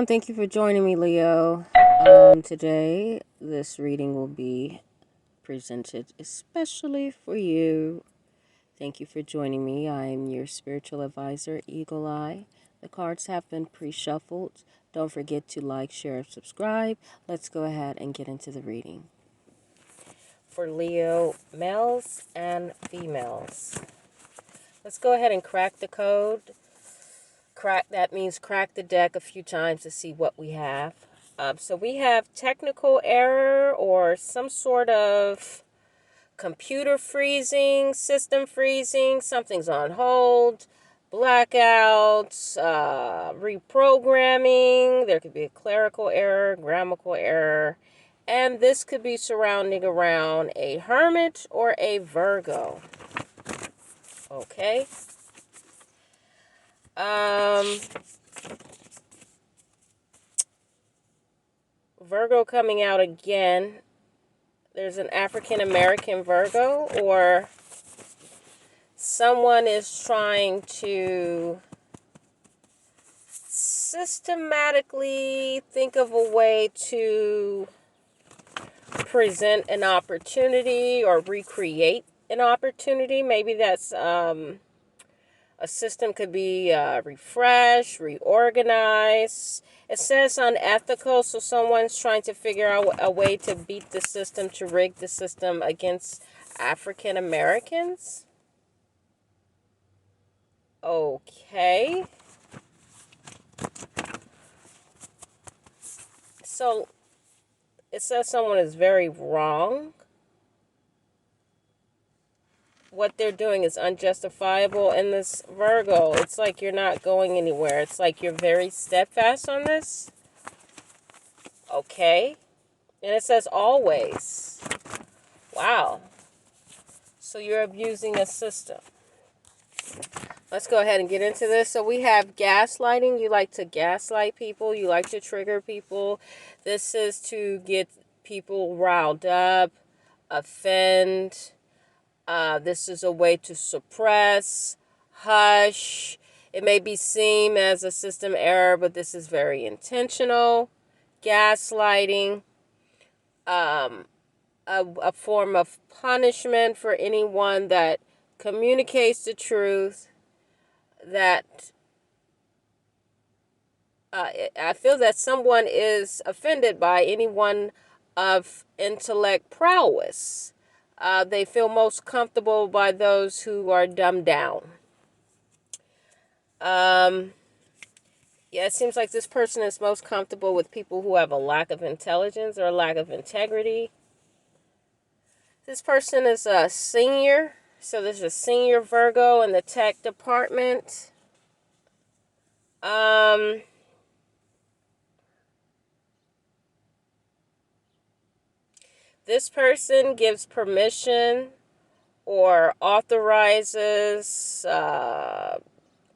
and thank you for joining me, Leo. Today, this reading will be presented especially for you. Thank you for joining me. I am your spiritual advisor, Eagle Eye. The cards have been pre-shuffled. Don't forget to like, share, and subscribe. Let's go ahead and get into the reading. For Leo, males and females. Let's go ahead and crack the code. That means crack the deck a few times to see what we have. So we have technical error or some sort of computer freezing, system freezing, something's on hold, blackouts, reprogramming. There could be a clerical error, grammatical error, and this could be surrounding around a hermit or a Virgo. Okay. Virgo coming out again. There's an African American Virgo, or someone is trying to systematically think of a way to present an opportunity or recreate an opportunity. Maybe that's a system could be refreshed, reorganized. It says unethical, so someone's trying to figure out a way to beat the system, to rig the system against African Americans. Okay. So it says someone is very wrong. What they're doing is unjustifiable. In this Virgo, it's like you're not going anywhere. It's like you're very steadfast on this. Okay. And it says always. Wow. So you're abusing a system. Let's go ahead and get into this. So we have gaslighting. You like to gaslight people. You like to trigger people. This is to get people riled up, offend. This is a way to suppress, hush. It may be seen as a system error, but this is very intentional. Gaslighting, a form of punishment for anyone that communicates the truth, that I feel that someone is offended by anyone of intellect prowess. They feel most comfortable by those who are dumbed down. Yeah, it seems like this person is most comfortable with people who have a lack of intelligence or a lack of integrity. This person is a senior. So there's a senior Virgo in the tech department. This person gives permission or authorizes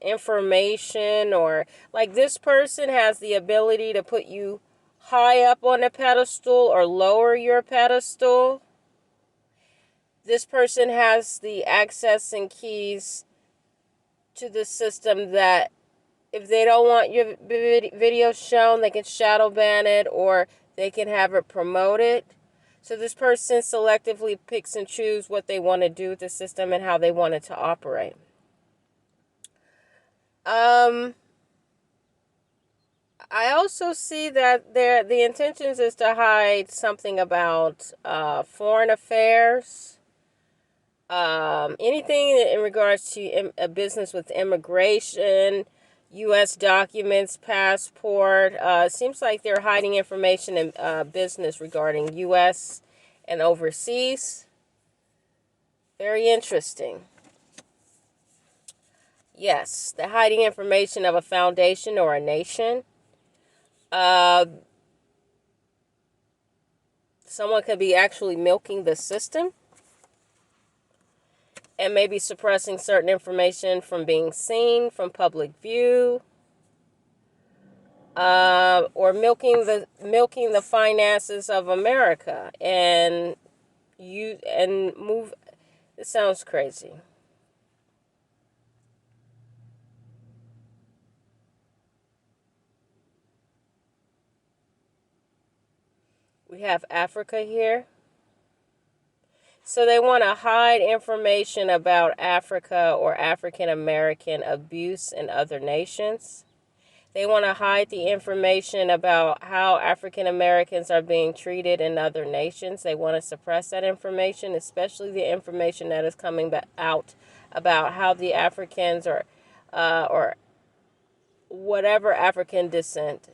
information, or like this person has the ability to put you high up on a pedestal or lower your pedestal. This person has the access and keys to the system that if they don't want your video shown, they can shadow ban it or they can have it promoted. So this person selectively picks and chooses what they want to do with the system and how they want it to operate. I also see that the intentions is to hide something about foreign affairs, anything in regards to a business with immigration, U.S. documents, passport. Seems like they're hiding information in business regarding U.S. and overseas. Very interesting. Yes, the hiding information of a foundation or a nation. Someone could be actually milking the system and maybe suppressing certain information from being seen, from public view, or milking the finances of America and move. It sounds crazy. We have Africa here. So they want to hide information about Africa or African American abuse in other nations. They want to hide the information about how African Americans are being treated in other nations. They want to suppress that information, especially the information that is coming out about how the Africans or whatever African descent.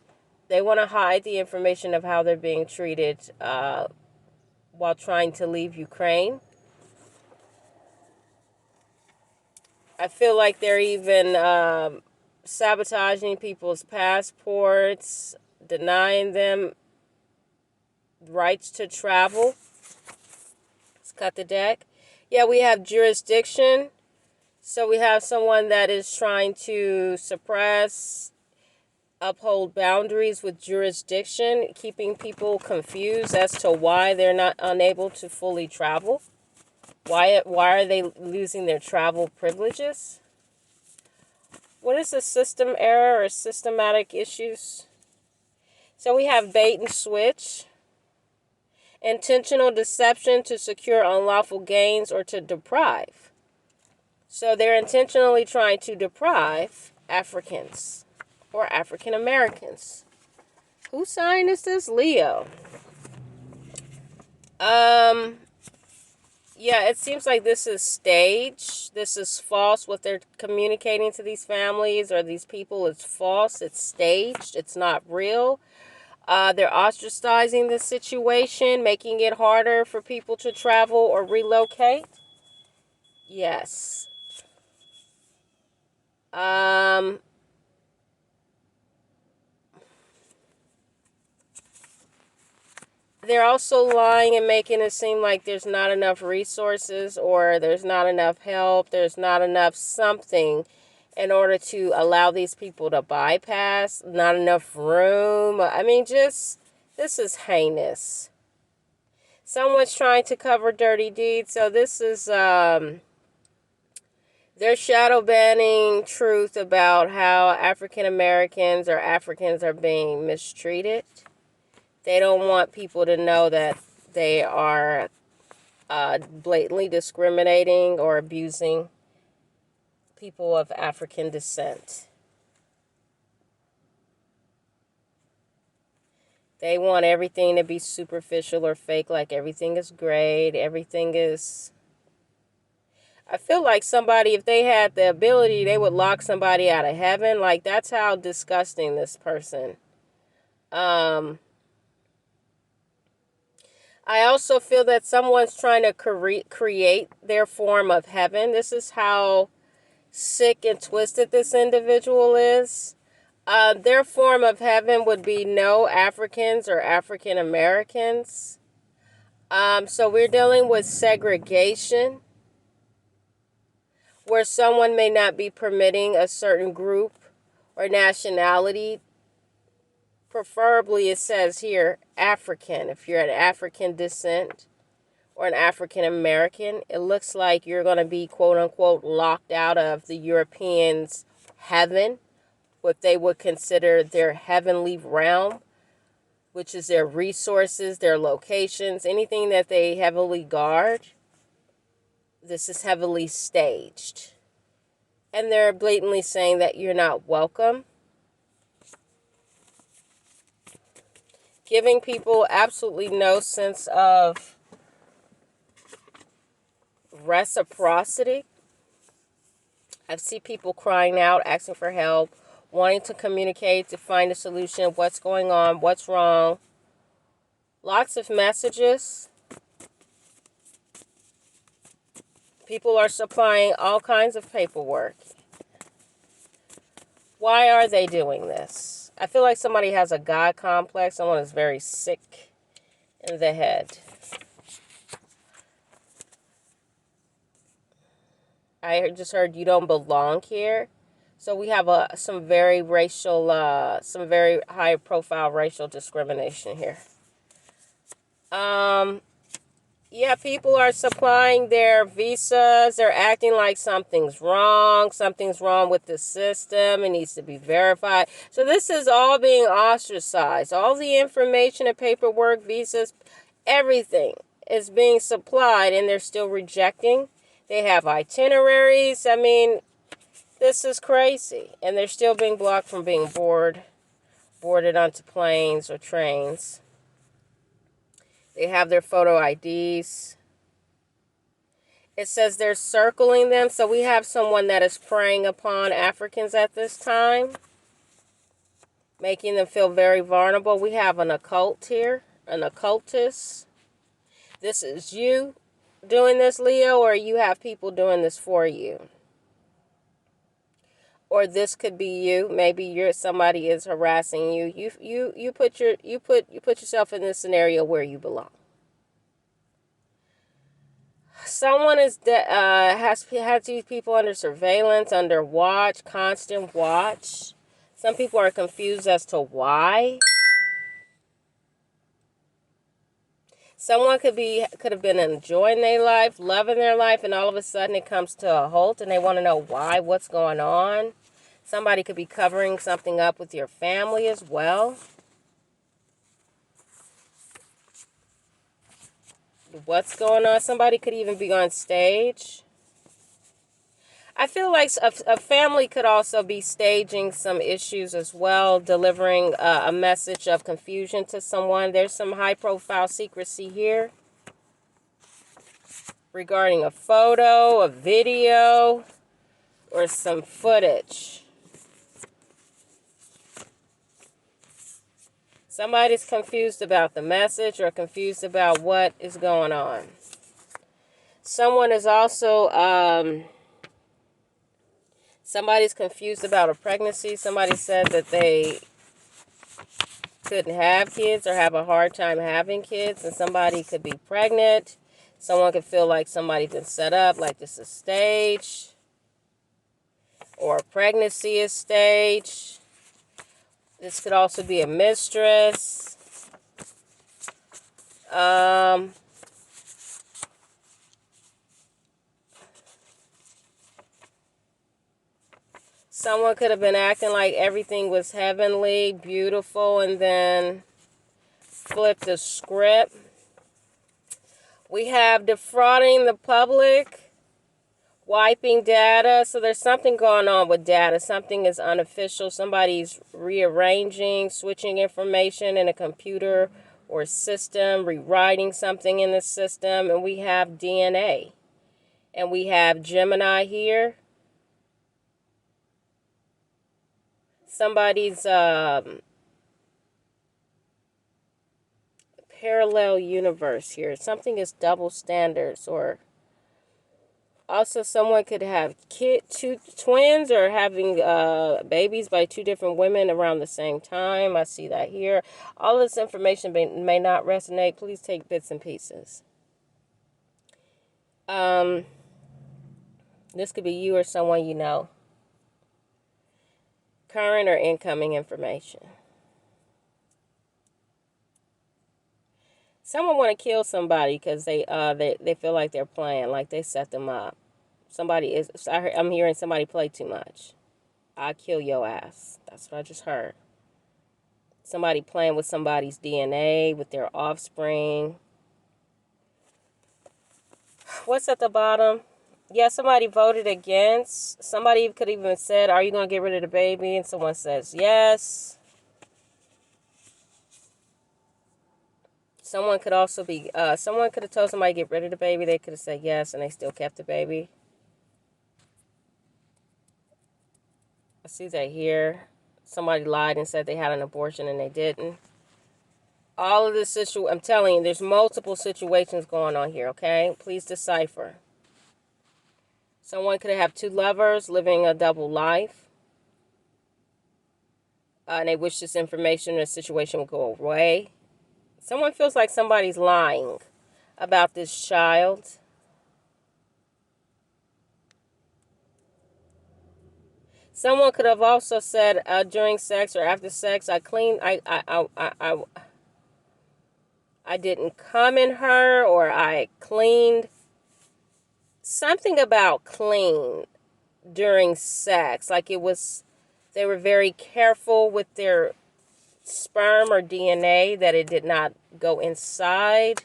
They want to hide the information of how they're being treated while trying to leave Ukraine. I feel like they're even sabotaging people's passports, denying them rights to travel. Let's cut the deck. Yeah, we have jurisdiction. So we have someone that is trying to suppress, uphold boundaries with jurisdiction, keeping people confused as to why they're not unable to fully travel. Why are they losing their travel privileges? What is a system error or systematic issues? So we have bait and switch. Intentional deception to secure unlawful gains or to deprive. So they're intentionally trying to deprive Africans or African Americans. Whose sign is this? Leo. Yeah, it seems like this is staged. This is false. What they're communicating to these families or these people is false. It's staged. It's not real. They're ostracizing the situation, making it harder for people to travel or relocate. Yes. They're also lying and making it seem like there's not enough resources or there's not enough help, there's not enough something in order to allow these people to bypass, not enough room. I mean, just, this is heinous. Someone's trying to cover dirty deeds, so this is, they're shadow banning truth about how African Americans or Africans are being mistreated. They don't want people to know that they are blatantly discriminating or abusing people of African descent. They want everything to be superficial or fake, like everything is great, everything is... I feel like somebody, if they had the ability, they would lock somebody out of heaven. Like, that's how disgusting this person. I also feel that someone's trying to create their form of heaven. This is how sick and twisted this individual is. Their form of heaven would be no Africans or African Americans. So we're dealing with segregation, where someone may not be permitting a certain group or nationality. Preferably, it says here, African. If you're an African descent or an African American, it looks like you're going to be, quote unquote, locked out of the Europeans' heaven, what they would consider their heavenly realm, which is their resources, their locations, anything that they heavily guard. This is heavily staged. And they're blatantly saying that you're not welcome. Giving people absolutely no sense of reciprocity. I see people crying out, asking for help, wanting to communicate, to find a solution, what's going on, what's wrong. Lots of messages. People are supplying all kinds of paperwork. Why are they doing this? I feel like somebody has a God complex. Someone is very sick in the head. I just heard you don't belong here. So we have some very racial, some very high profile racial discrimination here. Yeah, people are supplying their visas. They're acting like something's wrong. Something's wrong with the system. It needs to be verified. So this is all being ostracized. All the information and paperwork, visas, everything is being supplied, and they're still rejecting. They have itineraries. I mean, this is crazy. And they're still being blocked from being boarded onto planes or trains. They have their photo IDs. It says they're circling them. So we have someone that is preying upon Africans at this time, making them feel very vulnerable. We have an occult here, an occultist. This is you doing this, Leo, or you have people doing this for you. Or this could be you. Maybe somebody is harassing you. You put yourself in this scenario where you belong. Someone has these people under surveillance, under watch, constant watch. Some people are confused as to why. Someone could have been enjoying their life, loving their life, and all of a sudden it comes to a halt, and they want to know why, what's going on. Somebody could be covering something up with your family as well. What's going on? Somebody could even be on stage. I feel like a family could also be staging some issues as well, delivering a message of confusion to someone. There's some high-profile secrecy here regarding a photo, a video, or some footage. Somebody's confused about the message or confused about what is going on. Someone is also... somebody's confused about a pregnancy. Somebody said that they couldn't have kids or have a hard time having kids, and somebody could be pregnant. Someone could feel like somebody's been set up, like this is staged, or a pregnancy is staged. This could also be a mistress. Someone could have been acting like everything was heavenly, beautiful, and then flipped the script. We have defrauding the public, wiping data. So there's something going on with data. Something is unofficial. Somebody's rearranging, switching information in a computer or system, rewriting something in the system. And we have DNA. And we have Gemini here. Somebody's parallel universe here. Something is double standards, or also someone could have two twins or having babies by two different women around the same time. I see that here. All this information may not resonate. Please take bits and pieces. This could be you or someone you know. Current or incoming information. Someone want to kill somebody because they feel like they're playing, like they set them up. I'm hearing somebody play too much. I'll kill your ass. That's what I just heard. Somebody playing with somebody's DNA, with their offspring. What's at the bottom? Yeah, somebody voted against. Somebody could even said, are you going to get rid of the baby? And someone says yes. Someone could also be, someone could have told somebody to get rid of the baby. They could have said yes, and they still kept the baby. I see that here. Somebody lied and said they had an abortion and they didn't. All of this I'm telling you, there's multiple situations going on here, okay? Please decipher. Someone could have two lovers living a double life. And they wish this information or situation would go away. Someone feels like somebody's lying about this child. Someone could have also said during sex or after sex, I I didn't come in her, or I cleaned. Something about clean during sex. Like they were very careful with their sperm or DNA that it did not go inside.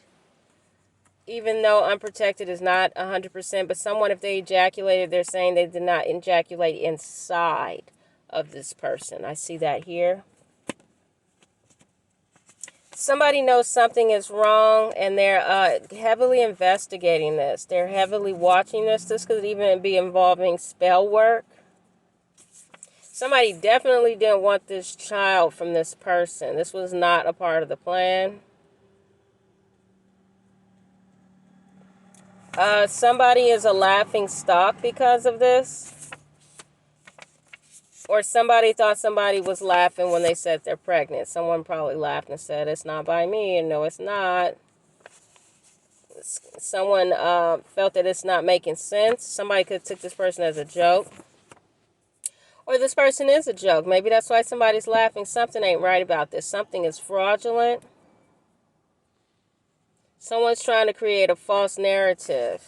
Even though unprotected is not 100%, but someone, if they ejaculated, they're saying they did not ejaculate inside of this person. I see that here. Somebody knows something is wrong, and they're heavily investigating this. They're heavily watching this. This could even be involving spell work. Somebody definitely didn't want this child from this person. This was not a part of the plan. Somebody is a laughing stock because of this. Or somebody thought somebody was laughing when they said they're pregnant. Someone probably laughed and said, it's not by me, and no, it's not. Someone felt that it's not making sense. Somebody could have took this person as a joke. Or this person is a joke. Maybe that's why somebody's laughing. Something ain't right about this. Something is fraudulent. Someone's trying to create a false narrative.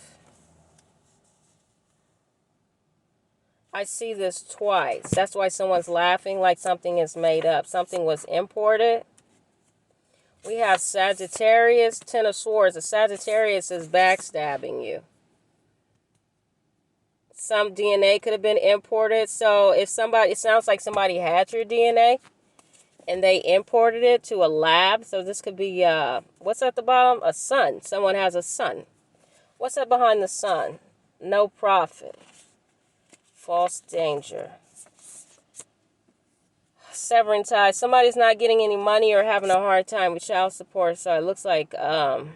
I see this twice. That's why someone's laughing, like something is made up. Something was imported. We have Sagittarius, Ten of Swords. A Sagittarius is backstabbing you. Some DNA could have been imported. So if somebody, it sounds like somebody had your DNA and they imported it to a lab. So this could be, what's at the bottom? A sun. Someone has a sun. What's up behind the sun? No profit. False danger. Severing ties. Somebody's not getting any money or having a hard time with child support. So it looks like, Ten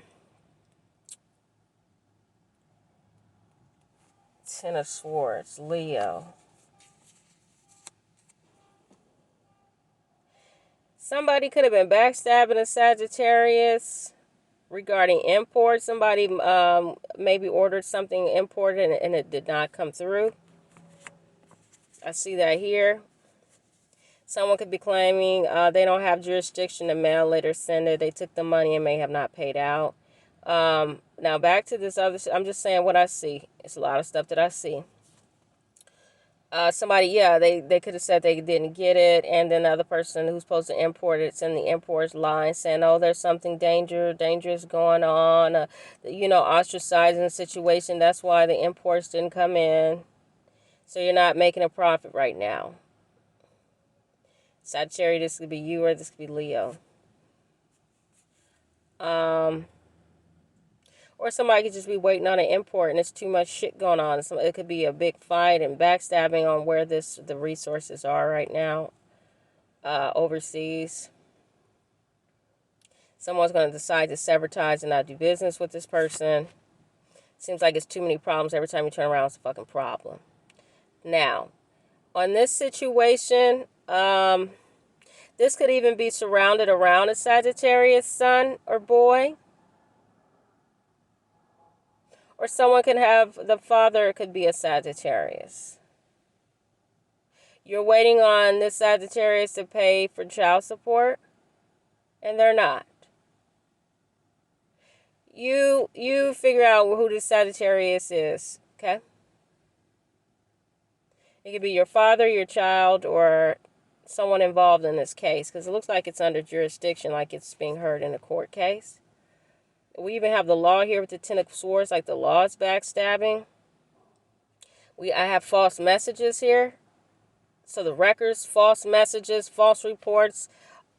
of Swords, Leo. Somebody could have been backstabbing a Sagittarius regarding import. Somebody maybe ordered something imported and it did not come through. I see that here. Someone could be claiming they don't have jurisdiction to mail it or send it. They took the money and may have not paid out. Now back to this other, I'm just saying what I see. It's a lot of stuff that I see. Somebody, yeah, they could have said they didn't get it, and then the other person who's supposed to import it, it's in the import's line saying, oh, there's something dangerous going on, ostracizing the situation. That's why the imports didn't come in. So you're not making a profit right now. Sagittarius, this could be you or this could be Leo. Or somebody could just be waiting on an import and there's too much shit going on. It could be a big fight and backstabbing on where the resources are right now overseas. Someone's going to decide to sever ties and not do business with this person. Seems like it's too many problems. Every time you turn around, it's a fucking problem. Now, on this situation, this could even be surrounded around a Sagittarius son or boy. Or someone can have, the father could be a Sagittarius. You're waiting on this Sagittarius to pay for child support, and they're not. You figure out who this Sagittarius is, okay? It could be your father, your child, or someone involved in this case, because it looks like it's under jurisdiction, like it's being heard in a court case. We even have the law here with the Ten of Swords, like the law is backstabbing. I have false messages here. So the records, false messages, false reports,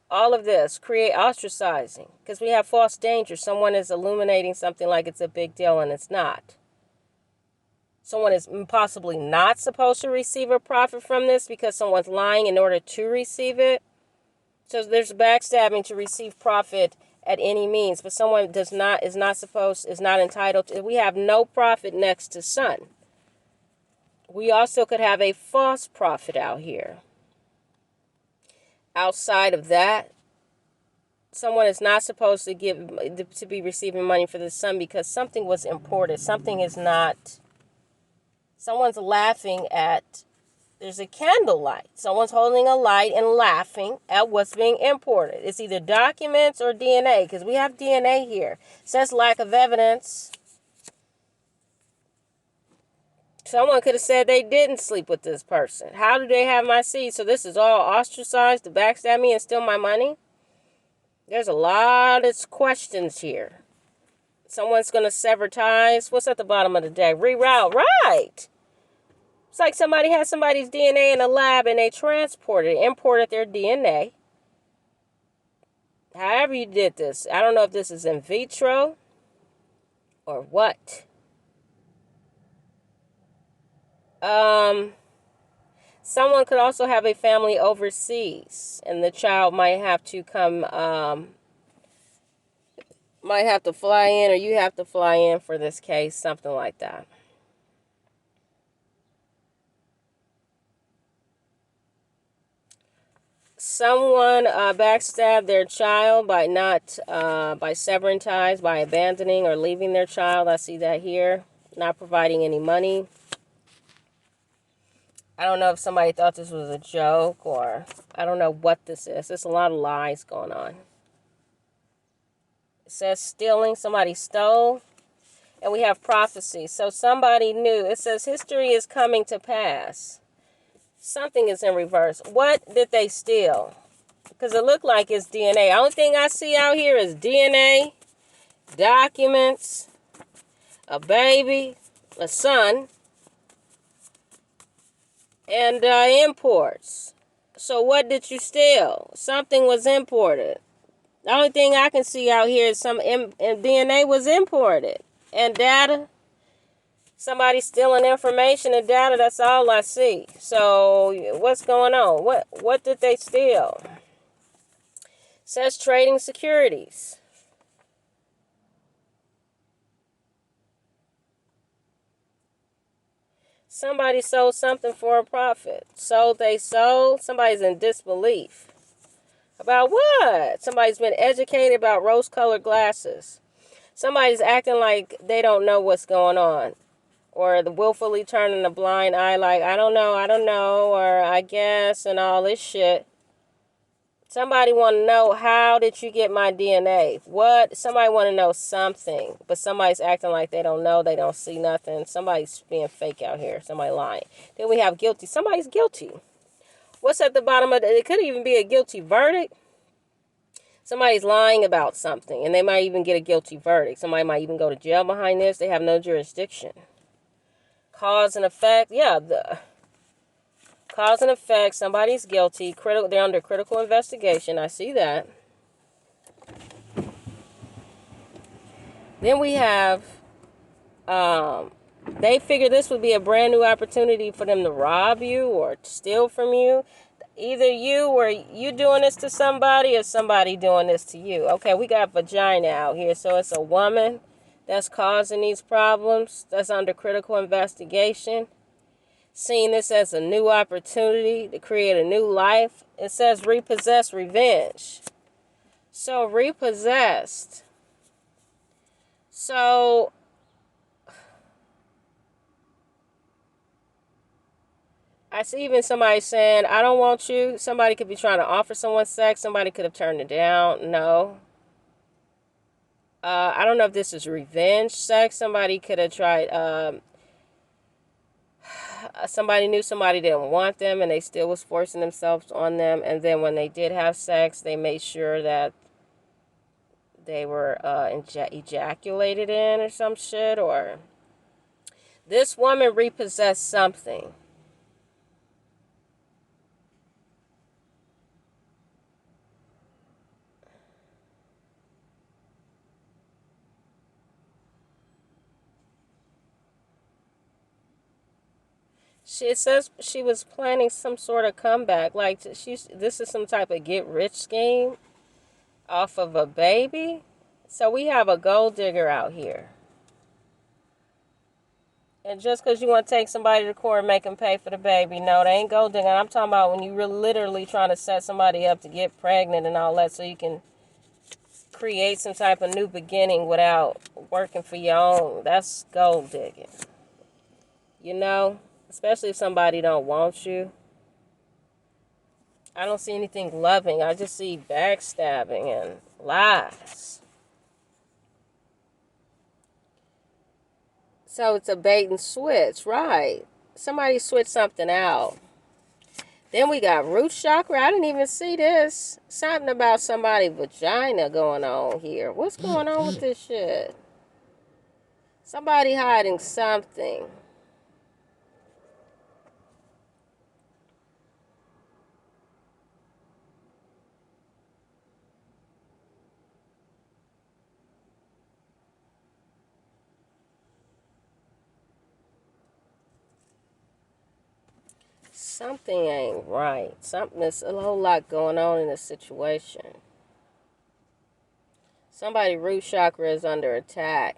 all of this create ostracizing. Because we have false danger. Someone is illuminating something like it's a big deal and it's not. Someone is possibly not supposed to receive a profit from this because someone's lying in order to receive it. So there's backstabbing to receive profit at any means, but someone is not entitled to. We have no profit next to sun. We also could have a false prophet out here. Outside of that, someone is not supposed to be receiving money for the sun because something was imported. Something is not. Someone's laughing at There's a candlelight. Someone's holding a light and laughing at what's being imported. It's either documents or DNA, because we have DNA here. It says lack of evidence. Someone could have said they didn't sleep with this person. How do they have my seed? So this is all ostracized to backstab me and steal my money? There's a lot of questions here. Someone's going to sever ties. What's at the bottom of the deck? Reroute. Right. It's like somebody had somebody's DNA in a lab and they imported their DNA. However you did this. I don't know if this is in vitro or what. Someone could also have a family overseas, and the child might have to might have to fly in, or you have to fly in for this case, something like that. Someone backstabbed their child by by severing ties, by abandoning or leaving their child. I see that here. Not providing any money. I don't know if somebody thought this was a joke, or I don't know what this is. There's a lot of lies going on. It says stealing. Somebody stole. And we have prophecy. So somebody knew. It says history is coming to pass. Something is in reverse. What did they steal? Because it looked like it's DNA. Only thing I see out here is DNA, documents, a baby, a son, and imports. So what did you steal? Something was imported. The only thing I can see out here is some DNA was imported. And data. Somebody stealing information and data. That's all I see. So what's going on? What did they steal? It says trading securities. Somebody sold something for a profit. They sold. Somebody's in disbelief. About what? Somebody's been educated about rose-colored glasses. Somebody's acting like they don't know what's going on. Or willfully turning a blind eye like, I don't know, or I guess, and all this shit. Somebody want to know, how did you get my DNA? What? Somebody want to know something, but somebody's acting like they don't know, they don't see nothing. Somebody's being fake out here. Somebody lying. Then we have guilty. Somebody's guilty. What's at the bottom of it? It could even be a guilty verdict. Somebody's lying about something, and they might even get a guilty verdict. Somebody might even go to jail behind this. They have no jurisdiction. Cause and effect. Yeah, the cause and effect. Somebody's guilty. They're under critical investigation. I see that. Then we have, they figure this would be a brand new opportunity for them to rob you or steal from you. Either you doing this to somebody, or somebody doing this to you. Okay, we got vagina out here. So it's a woman that's causing these problems. That's under critical investigation. Seeing this as a new opportunity to create a new life. It says repossess revenge. So repossessed. So I see even somebody saying, I don't want you. Somebody could be trying to offer someone sex. Somebody could have turned it down. No. I don't know if this is revenge sex. Somebody could have tried, somebody knew somebody didn't want them and they still was forcing themselves on them. And then when they did have sex, they made sure that they were ejaculated in or some shit. Or this woman repossessed something. It says she was planning some sort of comeback. Like, this is some type of get-rich scheme off of a baby. So we have a gold digger out here. And just because you want to take somebody to court and make them pay for the baby, no, they ain't gold digging. I'm talking about when you really literally trying to set somebody up to get pregnant and all that so you can create some type of new beginning without working for your own. That's gold digging. You know? especially if somebody don't want you. I don't see anything loving. I just see backstabbing and lies. So it's a bait and switch, right? Somebody switched something out. Then we got root chakra. I didn't even see this. Something about somebody's vagina going on here. What's going on with this shit? Somebody hiding something. Something ain't right. There's a whole lot going on in this situation. Somebody's root chakra is under attack.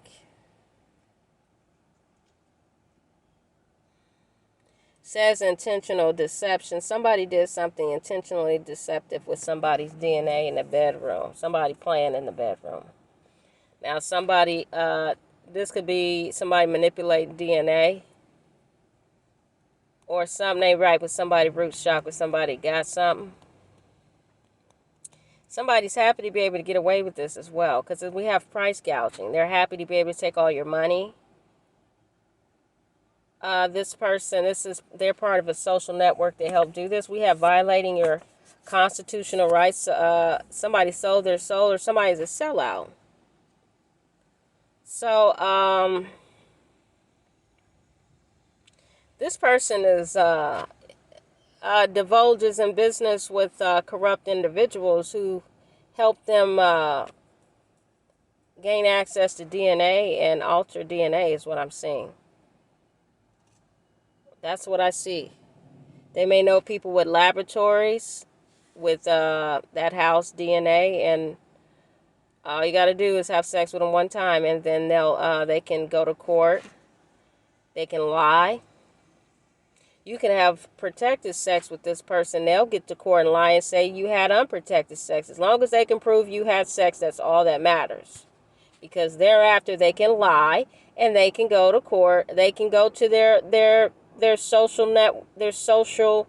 Says intentional deception. Somebody did something intentionally deceptive with somebody's DNA in the bedroom. Somebody playing in the bedroom. Now this could be somebody manipulating DNA. Or something ain't right with somebody root chakra. Somebody got something. Somebody's happy to be able to get away with this as well. Because we have price gouging. They're happy to be able to take all your money. This person, they're part of a social network to help do this. We have violating your constitutional rights. Somebody sold their soul, or somebody's a sellout. So, this person is divulges in business with corrupt individuals who help them gain access to DNA and alter DNA is what I'm seeing. That's what I see. They may know people with laboratories with that house DNA, and all you got to do is have sex with them one time, and then they can go to court. They can lie. You can have protected sex with this person. They'll get to court and lie and say you had unprotected sex. As long as they can prove you had sex, that's all that matters. Because thereafter they can lie and they can go to court. They can go to their social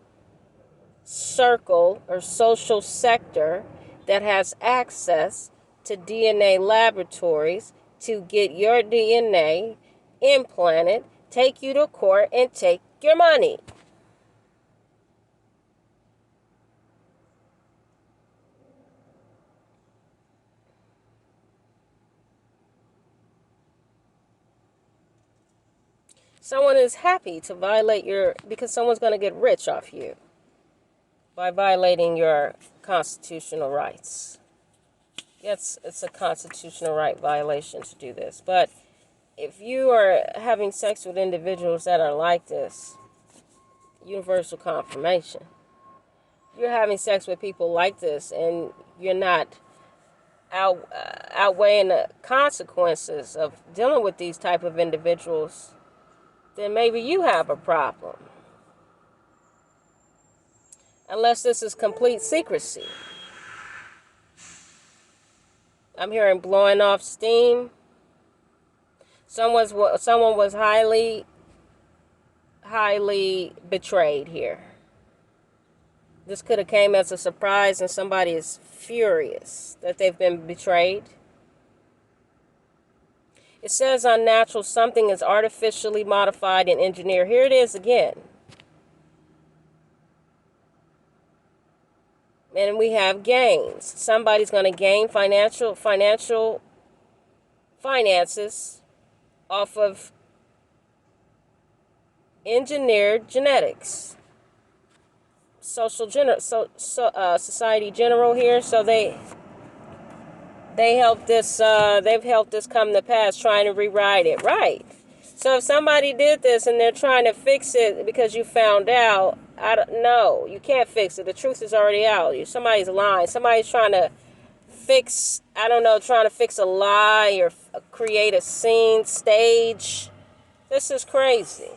circle or social sector that has access to DNA laboratories to get your DNA implanted, take you to court, and take your money. Someone is happy to violate because someone's going to get rich off you by violating your constitutional rights. Yes, it's a constitutional right violation to do this. But if you are having sex with individuals that are like this, universal confirmation, you're having sex with people like this and you're not outweighing the consequences of dealing with these type of individuals, then maybe you have a problem. Unless this is complete secrecy. I'm hearing blowing off steam. Someone was highly betrayed here. This could have came as a surprise, and somebody is furious that they've been betrayed. It says unnatural, something is artificially modified and engineered. Here it is again. And we have gains. Somebody's going to gain finances off of engineered genetics. Society general here. So they've helped this come to pass, trying to rewrite it, right? So if somebody did this and they're trying to fix it because you found out, I don't know. You can't fix it. The truth is already out. Somebody's lying. Somebody's trying to fix, trying to fix a lie or create a scene, stage. This is crazy.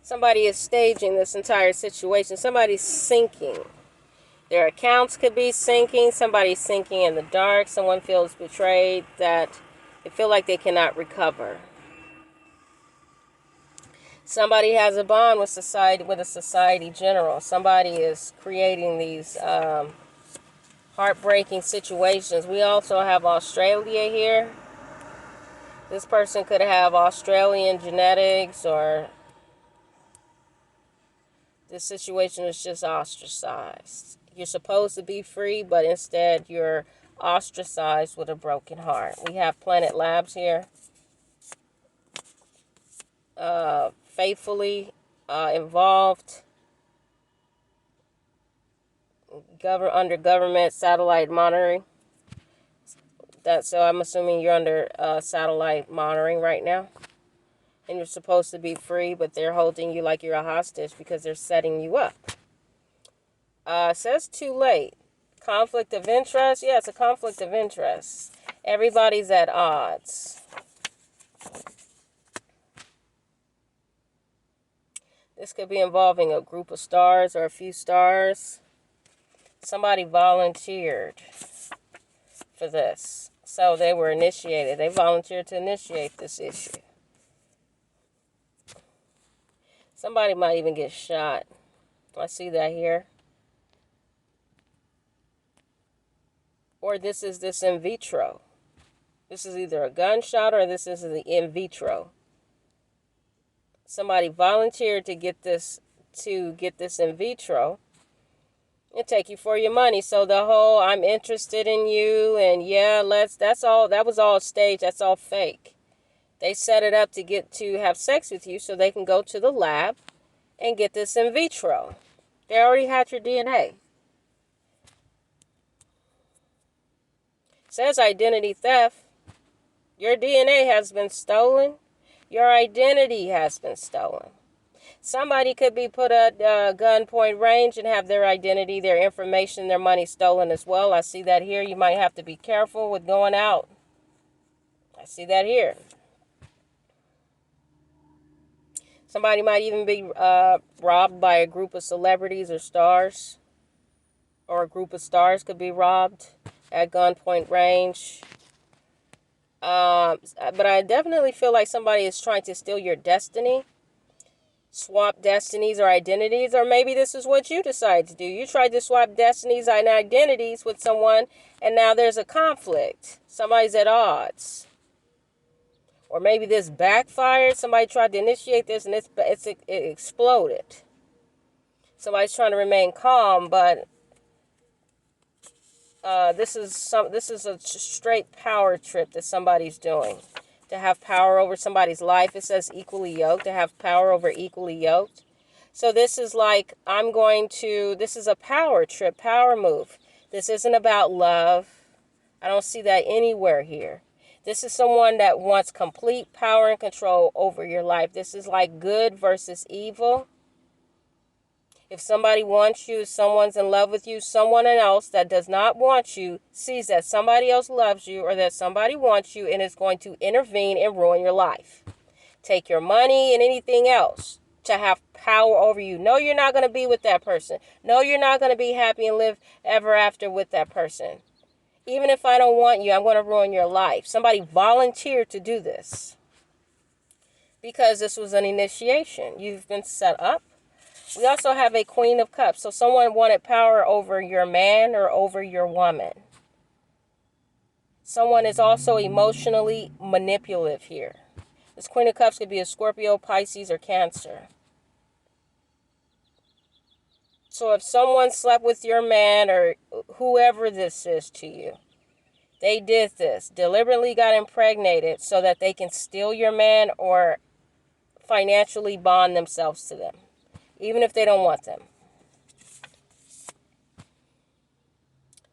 Somebody is staging this entire situation. Somebody's sinking. Their accounts could be sinking. Somebody's sinking in the dark. Someone feels betrayed that they feel like they cannot recover. Somebody has a bond with society, with a society general. Somebody is creating these heartbreaking situations. We also have Australia here. This person could have Australian genetics, or this situation is just ostracized. You're supposed to be free, but instead you're ostracized with a broken heart. We have Planet Labs here. Faithfully involved under government satellite monitoring. So I'm assuming you're under satellite monitoring right now, and you're supposed to be free, but they're holding you like you're a hostage because they're setting you up. Says too late. Conflict of interest. Yeah, it's a conflict of interest. Everybody's at odds. This could be involving a group of stars or a few stars. Somebody volunteered for this. So they were initiated. They volunteered to initiate this issue. Somebody might even get shot. I see that here. Or this in vitro. This is either a gunshot or this is the in vitro. Somebody volunteered to get this in vitro and take you for your money. So the whole I'm interested in you and that was all staged. That's all fake. They set it up to have sex with you so they can go to the lab and get this in vitro. They already had your DNA. It says identity theft. Your DNA has been stolen. Your identity has been stolen. Somebody could be put at gunpoint range and have their identity, their information, their money stolen as well. I see that here. You might have to be careful with going out. I see that here. Somebody might even be robbed by a group of celebrities or stars. Or a group of stars could be robbed at gunpoint range. But I definitely feel like somebody is trying to steal your destiny. Swap destinies or identities, or maybe this is what you decide to do. You tried to swap destinies and identities with someone, and now there's a conflict. Somebody's at odds. Or maybe this backfired. Somebody tried to initiate this, and it exploded. Somebody's trying to remain calm, but this is a straight power trip that somebody's doing. To have power over somebody's life. It says equally yoked. To have power over equally yoked. So this is like, this is a power trip, power move. This isn't about love. I don't see that anywhere here. This is someone that wants complete power and control over your life. This is like good versus evil. If somebody wants you, someone's in love with you, someone else that does not want you sees that somebody else loves you or that somebody wants you and is going to intervene and ruin your life. Take your money and anything else to have power over you. No, you're not going to be with that person. No, you're not going to be happy and live ever after with that person. Even if I don't want you, I'm going to ruin your life. Somebody volunteered to do this because this was an initiation. You've been set up. We also have a Queen of Cups. So someone wanted power over your man or over your woman. Someone is also emotionally manipulative here. This Queen of Cups could be a Scorpio, Pisces, or Cancer. So if someone slept with your man or whoever this is to you, they did this, deliberately got impregnated so that they can steal your man or financially bond themselves to them, even if they don't want them.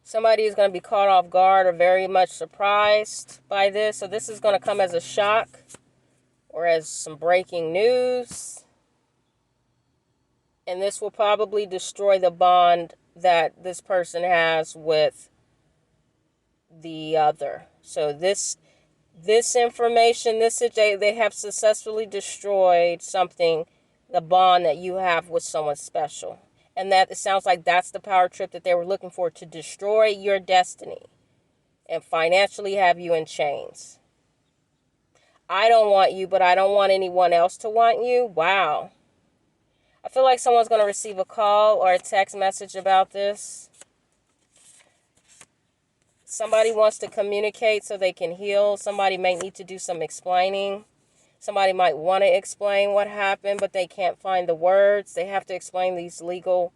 Somebody is going to be caught off guard or very much surprised by this. So this is going to come as a shock or as some breaking news. And this will probably destroy the bond that this person has with the other. So this information, they have successfully destroyed something, the bond that you have with someone special. And that it sounds like that's the power trip that they were looking for, to destroy your destiny and financially have you in chains. I don't want you, but I don't want anyone else to want you. Wow. I feel like someone's going to receive a call or a text message about this. Somebody wants to communicate so they can heal. Somebody may need to do some explaining. Somebody might want to explain what happened, but they can't find the words. They have to explain these legal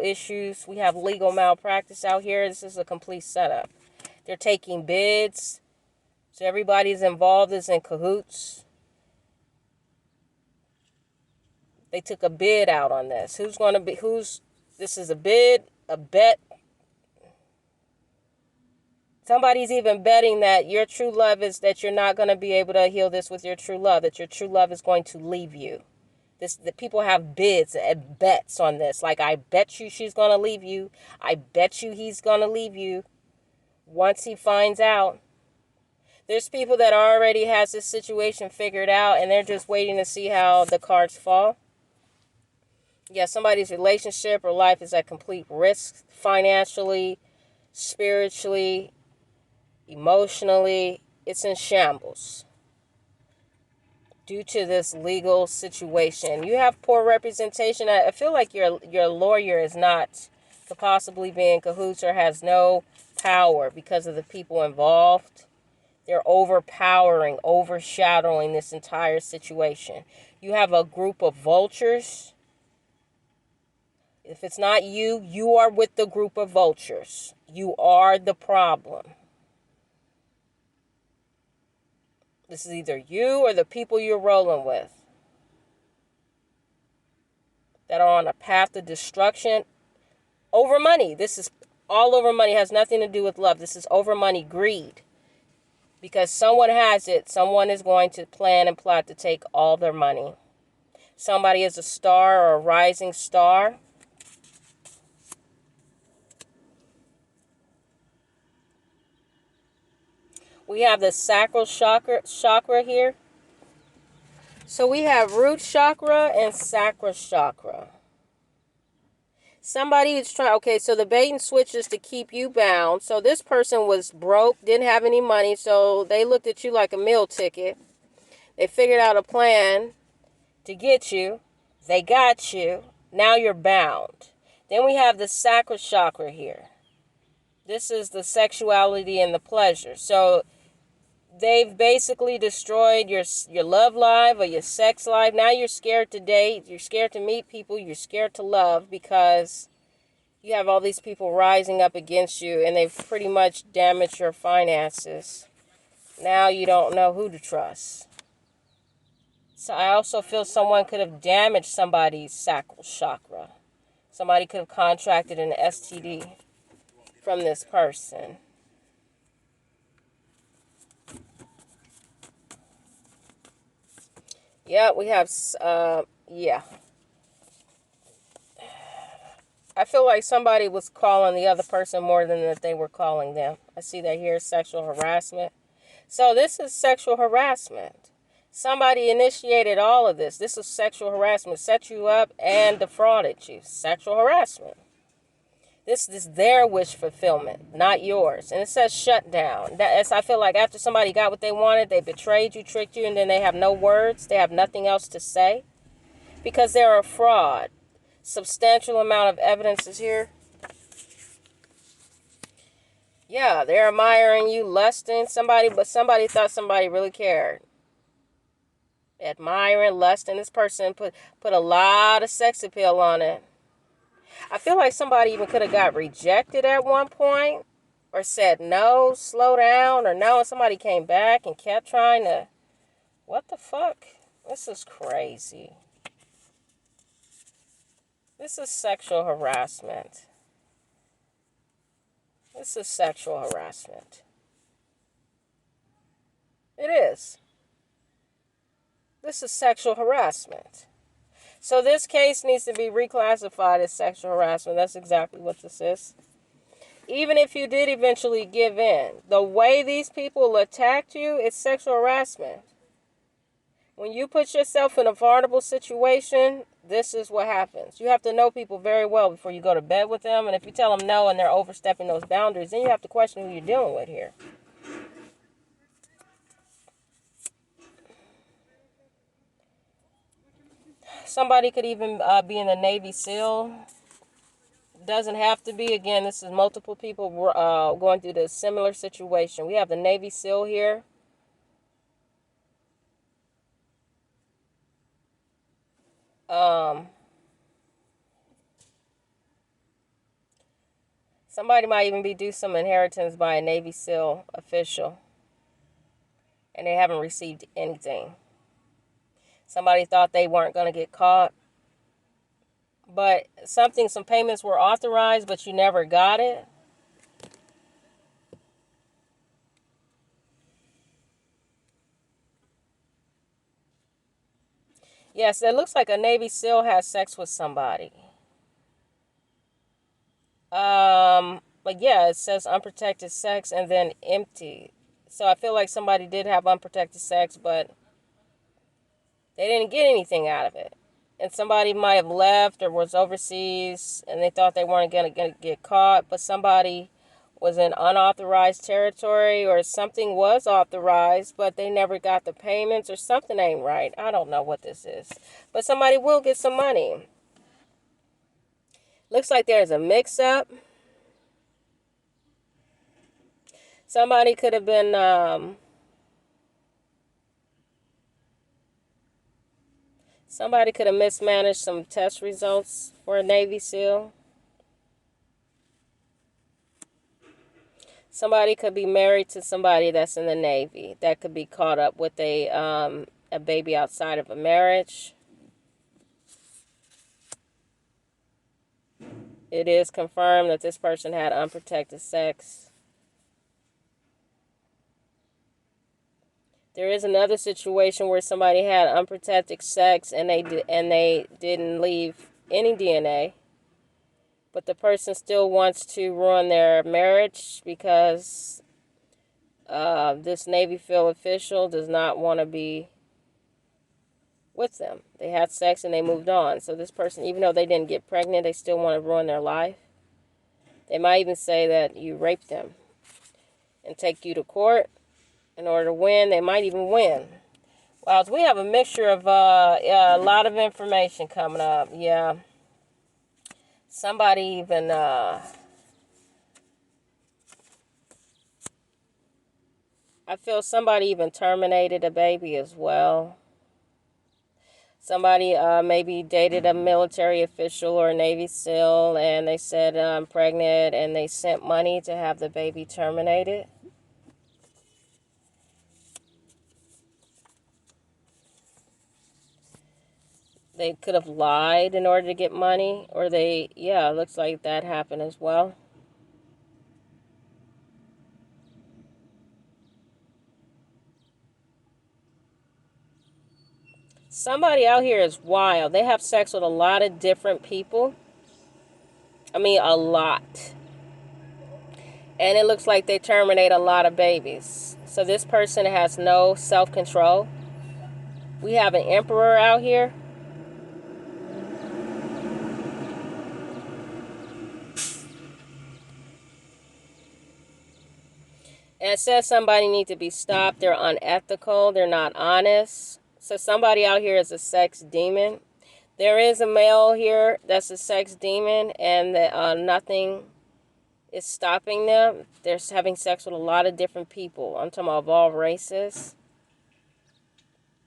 issues. We have legal malpractice out here. This is a complete setup. They're taking bids. So everybody's involved is in cahoots. They took a bid out on this. This is a bid, a bet. Somebody's even betting that your true love is that you're not going to be able to heal this with your true love, that your true love is going to leave you. The people have bids and bets on this. Like, I bet you she's going to leave you. I bet you he's going to leave you once he finds out. There's people that already has this situation figured out and they're just waiting to see how the cards fall. Yeah, somebody's relationship or life is at complete risk financially, spiritually, emotionally. It's in shambles due to this legal situation. You have poor representation. I feel like your lawyer is not, could possibly be in cahoots or has no power because of the people involved. They're overpowering, overshadowing this entire situation. You have a group of vultures. If it's not you, you are with the group of vultures. You are the problem. This is either you or the people you're rolling with that are on a path to destruction over money. This is all over money. It has nothing to do with love. This is over money, greed. Because someone has it, someone is going to plan and plot to take all their money. Somebody is a star or a rising star. We have the sacral chakra here. So we have root chakra and sacral chakra. Somebody is trying, okay, so the bait and switch is to keep you bound. So this person was broke, didn't have any money, so they looked at you like a meal ticket. They figured out a plan to get you. They got you. Now you're bound. Then we have the sacral chakra here. This is the sexuality and the pleasure. So they've basically destroyed your love life or your sex life. Now you're scared to date. You're scared to meet people. You're scared to love because you have all these people rising up against you and they've pretty much damaged your finances. Now you don't know who to trust. So I also feel someone could have damaged somebody's sacral chakra. Somebody could have contracted an STD from this person. Yeah, we have, yeah. I feel like somebody was calling the other person more than that they were calling them. I see that here, sexual harassment. So this is sexual harassment. Somebody initiated all of this. This is sexual harassment. Set you up and defrauded you. Sexual harassment. This is their wish fulfillment, not yours. And it says shut down. I feel like after somebody got what they wanted, they betrayed you, tricked you, and then they have no words. They have nothing else to say because they're a fraud. Substantial amount of evidence is here. Yeah, they're admiring you, lusting somebody, but somebody thought somebody really cared. Admiring, lusting. This person put a lot of sex appeal on it. I feel like somebody even could have got rejected at one point or said no, slow down, or no, and somebody came back and kept trying to. What the fuck? This is crazy. This is sexual harassment. This is sexual harassment. It is. This is sexual harassment. So this case needs to be reclassified as sexual harassment. That's exactly what this is. Even if you did eventually give in, the way these people attacked you, it's sexual harassment. When you put yourself in a vulnerable situation, this is what happens. You have to know people very well before you go to bed with them. And if you tell them no and they're overstepping those boundaries, then you have to question who you're dealing with here. somebody could even be in the Navy SEAL. Doesn't have to be. Again, this is multiple people going through the similar situation. We have the Navy SEAL here. Somebody might even be due some inheritance by a Navy SEAL official, and they haven't received anything. Somebody thought they weren't going to get caught, but some payments were authorized, but you never got it. Yes, it looks like a Navy SEAL has sex with somebody. But yeah, it says unprotected sex and then empty. So I feel like somebody did have unprotected sex, but they didn't get anything out of it. And somebody might have left or was overseas and they thought they weren't going to get caught, but somebody was in unauthorized territory or something was authorized, but they never got the payments or something ain't right. I don't know what this is. But somebody will get some money. Looks like there's a mix-up. Somebody could have been, somebody could have mismanaged some test results for a Navy SEAL. Somebody could be married to somebody that's in the Navy. That could be caught up with a baby outside of a marriage. It is confirmed that this person had unprotected sex. There is another situation where somebody had unprotected sex and they didn't leave any DNA, but the person still wants to ruin their marriage because this Navy field official does not want to be with them. They had sex and they moved on. So this person, even though they didn't get pregnant, they still want to ruin their life. They might even say that you raped them and take you to court in order to win. They might even win. Well, we have a mixture of a lot of information coming up. Yeah. Somebody even, I feel somebody even terminated a baby as well. Somebody maybe dated a military official or a Navy SEAL and they said, I'm pregnant, and they sent money to have the baby terminated. They could have lied in order to get money, or it looks like that happened as well. Somebody out here is wild. They have sex with a lot of different people. I mean, a lot. And it looks like they terminate a lot of babies. So this person has no self-control. We have an emperor out here. And it says somebody needs to be stopped. They're unethical. They're not honest. So somebody out here is a sex demon. There is a male here that's a sex demon, and nothing is stopping them. They're having sex with a lot of different people. I'm talking about of all races.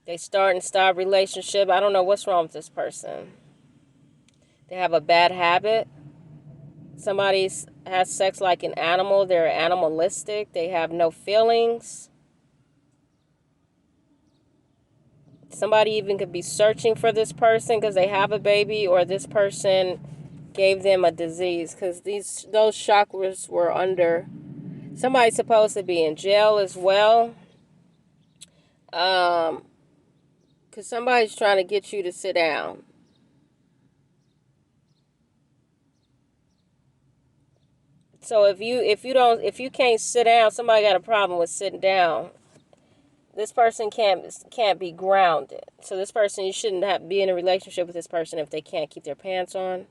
They start and stop relationship. I don't know what's wrong with this person. They have a bad habit. Somebody has sex like an animal. They're animalistic. They have no feelings. Somebody even could be searching for this person because they have a baby, or this person gave them a disease because those chakras were under. Somebody's supposed to be in jail as well. Because somebody's trying to get you to sit down. So if you can't sit down, somebody got a problem with sitting down. This person can't be grounded. So this person, you shouldn't be in a relationship with this person if they can't keep their pants on.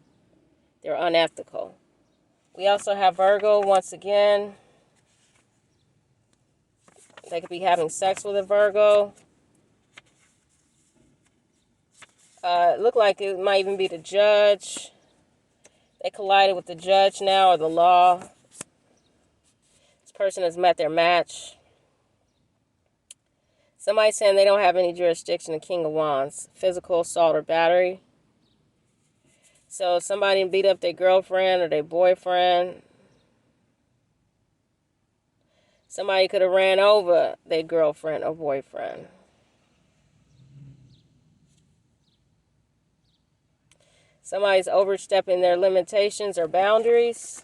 They're unethical. We also have Virgo once again. They could be having sex with a Virgo. It looked like it might even be the judge. They collided with the judge now, or the law. This person has met their match. Somebody saying they don't have any jurisdiction, the King of Wands. Physical assault or battery. So somebody beat up their girlfriend or their boyfriend. Somebody could have ran over their girlfriend or boyfriend. Somebody's overstepping their limitations or boundaries.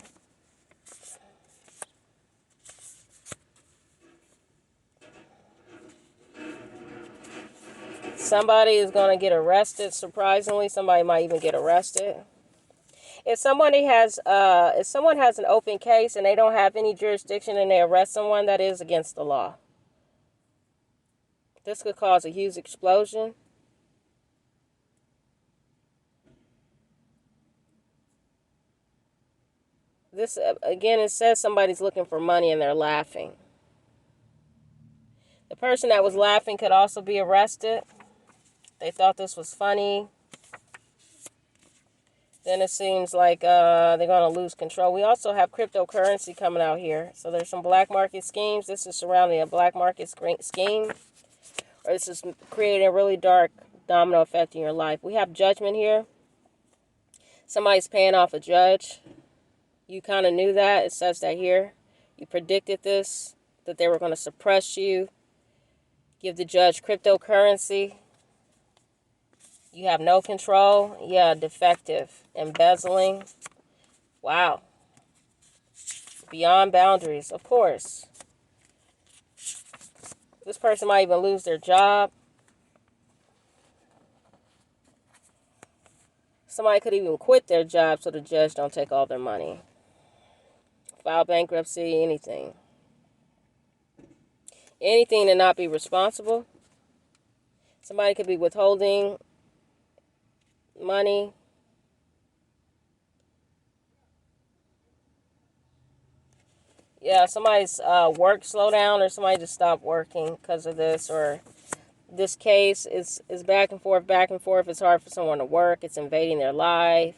Somebody is going to get arrested, surprisingly. Somebody might even get arrested. If someone has an open case and they don't have any jurisdiction and they arrest someone, that is against the law. This could cause a huge explosion. This, again, it says somebody's looking for money and they're laughing. The person that was laughing could also be arrested. They thought this was funny. Then it seems like they're going to lose control. We also have cryptocurrency coming out here. So there's some black market schemes. This is surrounding a black market scheme. Or this is creating a really dark domino effect in your life. We have judgment here. Somebody's paying off a judge. You kind of knew that. It says that here. You predicted this, that they were going to suppress you. Give the judge cryptocurrency. You have no control. Yeah, defective. Embezzling. Wow. Beyond boundaries, of course. This person might even lose their job. Somebody could even quit their job so the judge don't take all their money. File bankruptcy, anything. Anything to not be responsible. Somebody could be withholding money. Yeah, somebody's work slow down, or somebody just stopped working because of this, or this case is back and forth, back and forth. It's hard for someone to work. It's invading their life.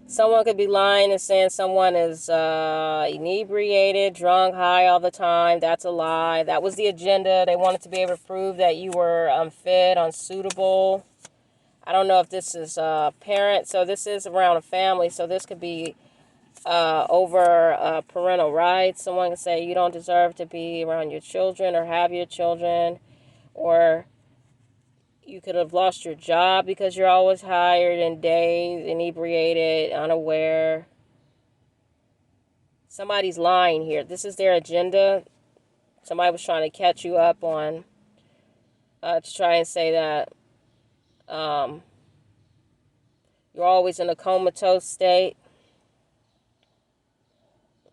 Someone could be lying and saying someone is inebriated, drunk, high all the time. That's a lie. That was the agenda. They wanted to be able to prove that you were unfit, unsuitable. I don't know if this is a parent. So this is around a family. So this could be over parental rights. Someone can say you don't deserve to be around your children or have your children. Or you could have lost your job because you're always hired and dazed, inebriated, unaware. Somebody's lying here. This is their agenda. Somebody was trying to catch you up on, to try and say that you're always in a comatose state.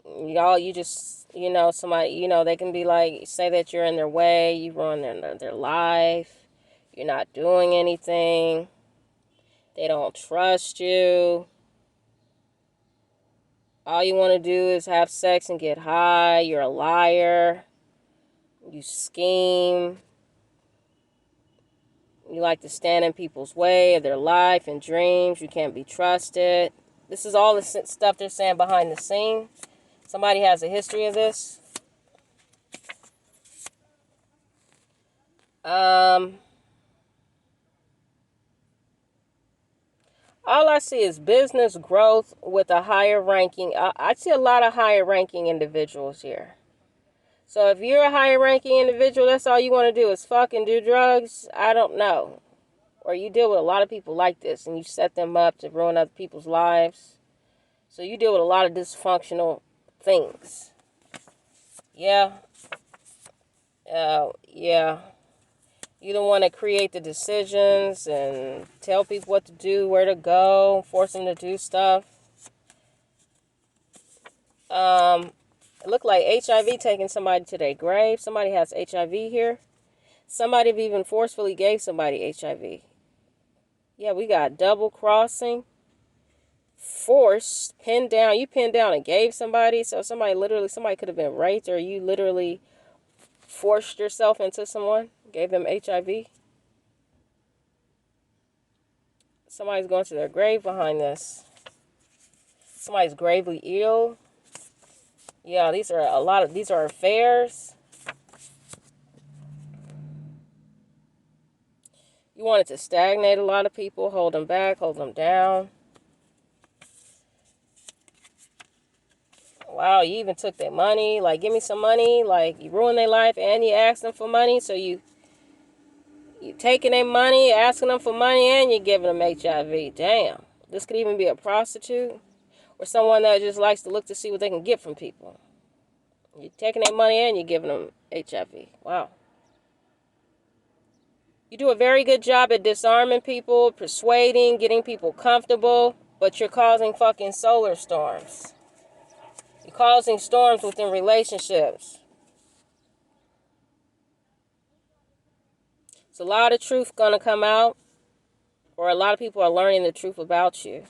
You just, somebody, they can be like, say that you're in their way, you ruin their life. You're not doing anything. They don't trust you. All you want to do is have sex and get high. You're a liar. You scheme. You like to stand in people's way of their life and dreams. You can't be trusted. This is all the stuff they're saying behind the scene. Somebody has a history of this. All I see is business growth with a higher ranking. I see a lot of higher ranking individuals here. So if you're a higher ranking individual, that's all you want to do is fuck and do drugs, I don't know. Or you deal with a lot of people like this and you set them up to ruin other people's lives. So you deal with a lot of dysfunctional things. Yeah. Yeah. You don't want to create the decisions and tell people what to do, where to go, force them to do stuff. It looked like HIV taking somebody to their grave. Somebody has HIV here. Somebody even forcefully gave somebody HIV. Yeah, we got double crossing. Forced, pinned down. You pinned down and gave somebody. So somebody could have been raped, or you literally forced yourself into someone, gave them HIV. Somebody's going to their grave behind this. Somebody's gravely ill. Yeah, these are affairs. You wanted to stagnate a lot of people, hold them back, hold them down. Wow, you even took their money. Like, give me some money. Like, you ruined their life and you asked them for money. So you taking their money, asking them for money, and you're giving them HIV. Damn. This could even be a prostitute or someone that just likes to look to see what they can get from people. You're taking their money and you're giving them HIV. Wow. You do a very good job at disarming people, persuading, getting people comfortable, but you're causing fucking solar storms. You're causing storms within relationships. It's a lot of truth gonna come out, or a lot of people are learning the truth about you.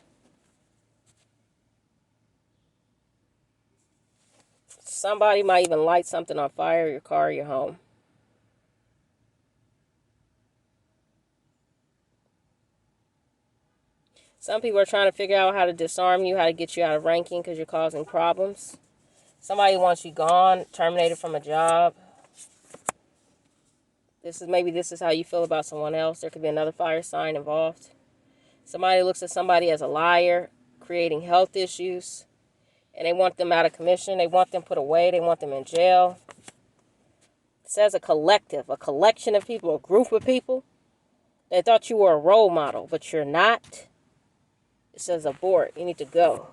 Somebody might even light something on fire, your car, your home. Some people are trying to figure out how to disarm you, how to get you out of ranking because you're causing problems. Somebody wants you gone, terminated from a job. This is how you feel about someone else. There could be another fire sign involved. Somebody looks at somebody as a liar, creating health issues, and they want them out of commission. They want them put away. They want them in jail. It says a collective, a collection of people, a group of people. They thought you were a role model, but you're not. It says abort. You need to go.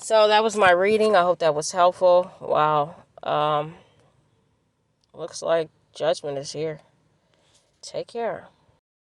So that was my reading. I hope that was helpful. Wow. Looks like judgment is here. Take care.